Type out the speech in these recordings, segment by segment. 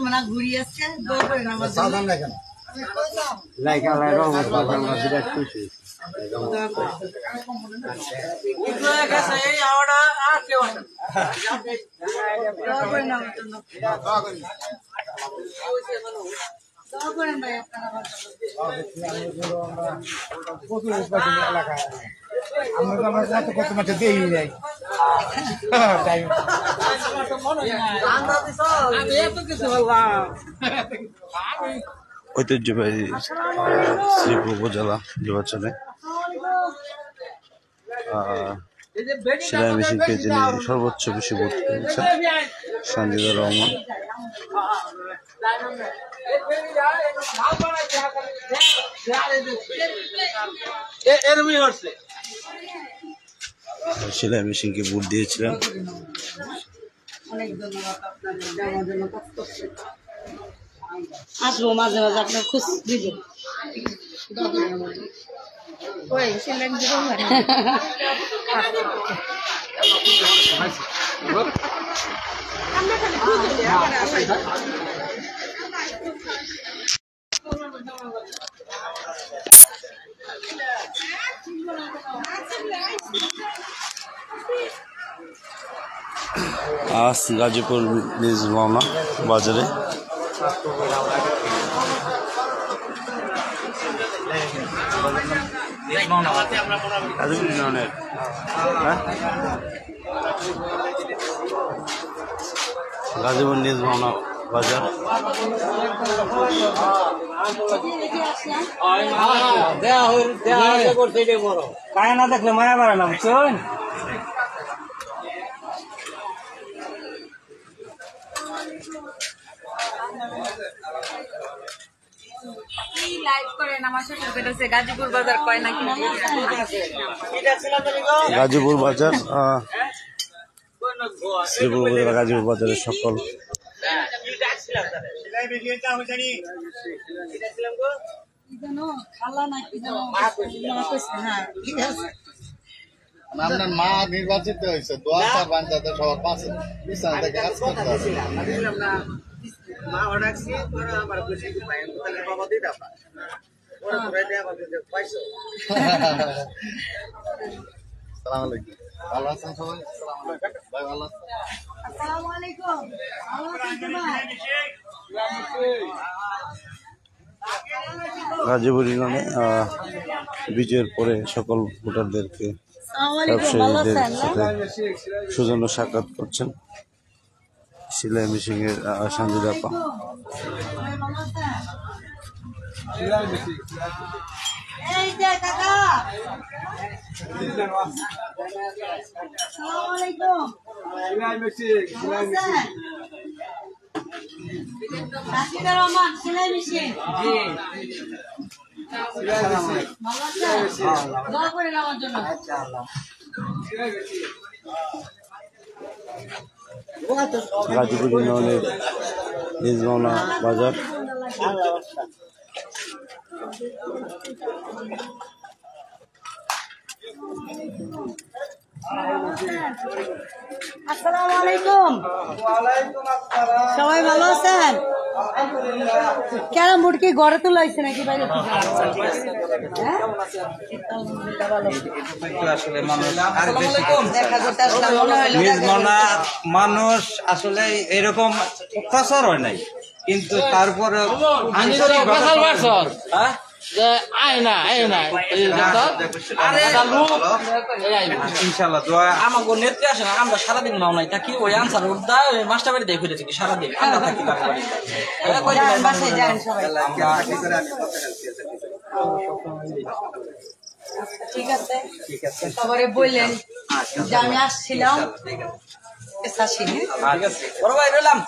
মানে ঘুরি আসছে দৌড় করে না সাধারণ দেখেন লাইক আমরা বিরাট খুশি ঐতিহ্যবাহী শ্রীপুর উপজেলা নির্বাচনে সেলাই মেশিনকে যিনি সর্বোচ্চ বেশি ভোট পেয়েছেন সঞ্জিদা রহমান। সেলাই মেশিনকে ভোট দিয়েছিলেন। অনেক ধন্যবাদ আপনাদের দেওয়ার জন্য কষ্ট করছে। আসবো মাঝে মাঝে আপনার খুশ দিব আজ গাজীপুর নিজ মাওনা বাজারে গাজীপুর নিজ মাওনা বাজার কায় না দেখলে মায়া মারা না বুঝছেন। গাজীপুর বাজার কয় নাকি গাজীপুর বাজার শ্রীপুর উপজেলা গাজীপুর বাজারের সকল আপনার মা নির্বাচিত হয়েছে দোয়ার বাঞ্চাতে সবার পাশে বিছানা থেকে কাজ করতে হবে। ভালো আছেন সবাই? ভাই ভালো আছেন? গাজীপুর ইউনিয়নে বিজয়ের পরে সকল ভোটারদেরকে ব্যবসায়ীদের সাথে সৌজন্য সাক্ষাৎ করছেন সেলাই মেশিনের সঞ্জিদা আপা। রহমান সেলাই মেশিন ভালো আছে দোয়া করেন আমার জন্য। গাজীপুর ইউনিয়নের নিজ মাওনা বাজার আসসালামু আলাইকুম। সবাই ভালো আছেন? ক্যারাম বোর্ড কি ঘরে তোলা হয়েছে নাকি বাইরে? মানুষ আসলে এরকম প্রচার হয় নাই, কিন্তু তারপরে ইনশাল্লাহ আমাকে নেত্রী আসে না, আমরা সারাদিন নাও নাই থাকি ওই আনসার মাস্টার বাড়ি দেখে ফিরেছি সারাদিন আমরা থাকি। ঠিক আছে সবারে বললেন যে আমি আসছিলাম। বড় ভাই রইলাম।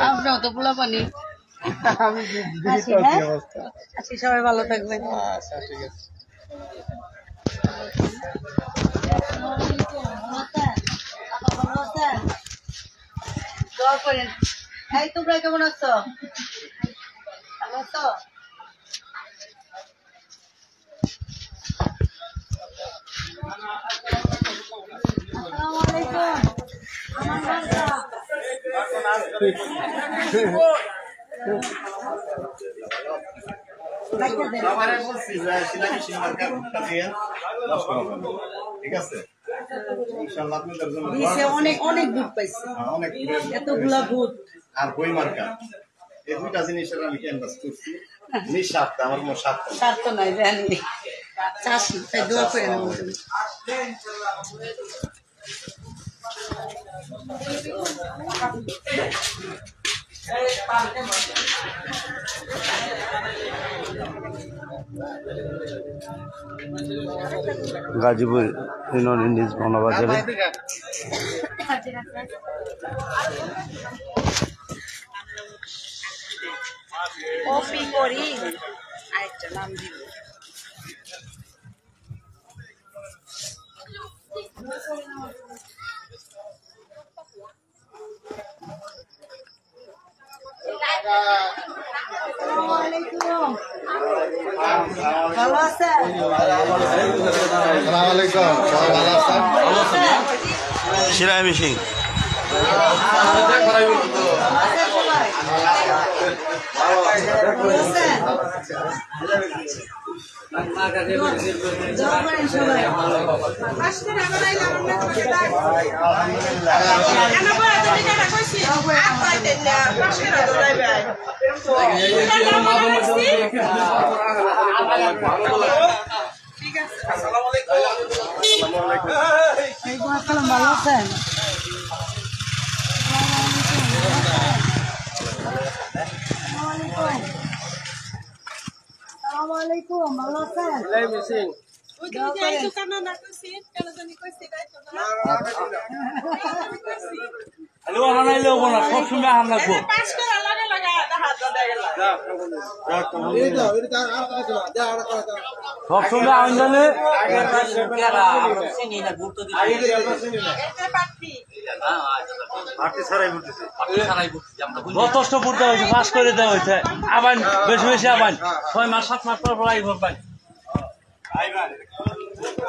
আপনার তো পোলা পানি। সবাই ভালো থাকবেন। আচ্ছা ঠিক আছে। দোয়া করেন। এই তোমরা কেমন আছো? ভালো আছো? আসসালামু আলাইকুম। আমার বাচ্চা। ঠিক আছে ইনশাআল্লাহ আপনাদের জন্য দিছে অনেক অনেক ভোট পাইছে, অনেক এতগুলা ভোট। আর বই মার্কা এই দুইটা জিনিসের আমি ক্যানভাস করছি। নিঃস্বার্থ আমার কোনো স্বার্থ নেই। স্বার্থ নাই, জানি চাষি, তাই দোয়া করেন আমার জন্য। গাজীপুর ইউনিয়ন ইন্ডিজ মাওনা বাজারে কপি করি আরেকটা নাম দিব। আসসালামু আলাইকুম। ভালো আছেন? আসসালামু আলাইকুম। সবাই ভালো আছেন? শিলাই মিশিং ভালো আছেন? আসসালামু আলাইকুম, ভালো আছেন? সবসময় হামলা করবো। সবসময় আমদানি যথেষ্ট পড়তে হয়েছে, পাস করে দেওয়া হয়েছে। আবার বেশি বেশি আবার 6 মাস 7 মাস পর আই ভরবেন।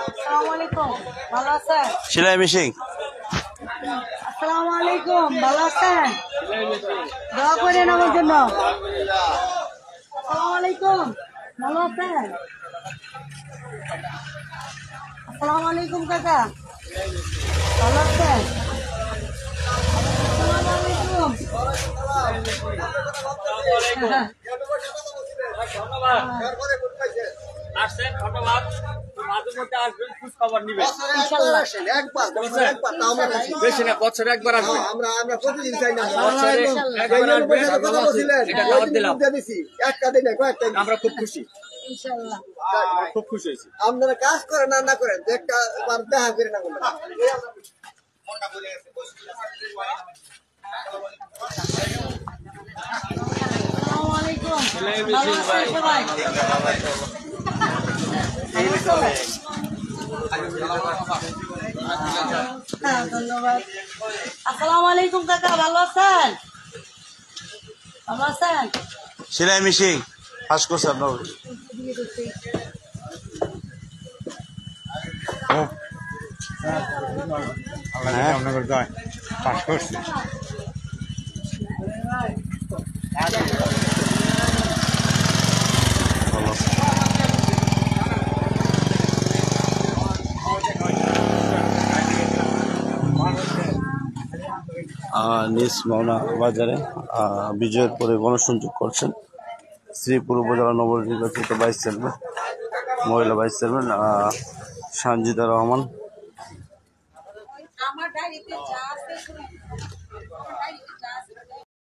আসসালামু আলাইকুম, ভালো আছেন? শিলাই মিশিং আসসালামু আলাইকুম, ভালো আছেন? দোয়া করেন আমার জন্য। আসসালামু আলাইকুম, ভালো আছেন? আসসালামু আলাইকুম কাকা, ভালো আছেন? আসসালামু আলাইকুম। ইনশাআল্লাহ। বেশি না, বছরে একবার আসবে। আমরা প্রতিদিন চাই না, আমরা খুব খুশি, ইনশাআল্লাহ। খুব খুশি হয়েছি। আপনারা কাজ করেন না না করেন, একটা বার দেখা করে না করলে আসসালামু আলাইকুম, ভালো আছেন সবাই? হ্যাঁ, ধন্যবাদ। আসসালামু আলাইকুম কাকা, ভালো আছেন? ভালো আছেন? শিলাই মিশিং পাস করছে আপনার পাস করছি। নিজ মাওনা বাজারে বিজয়ের পরে গণসংযোগ করছেন শ্রীপুর উপজেলা নবনির্বাচিত ভাইস চেয়ারম্যান, মহিলা ভাইস চেয়ারম্যান সানজিদা রহমান।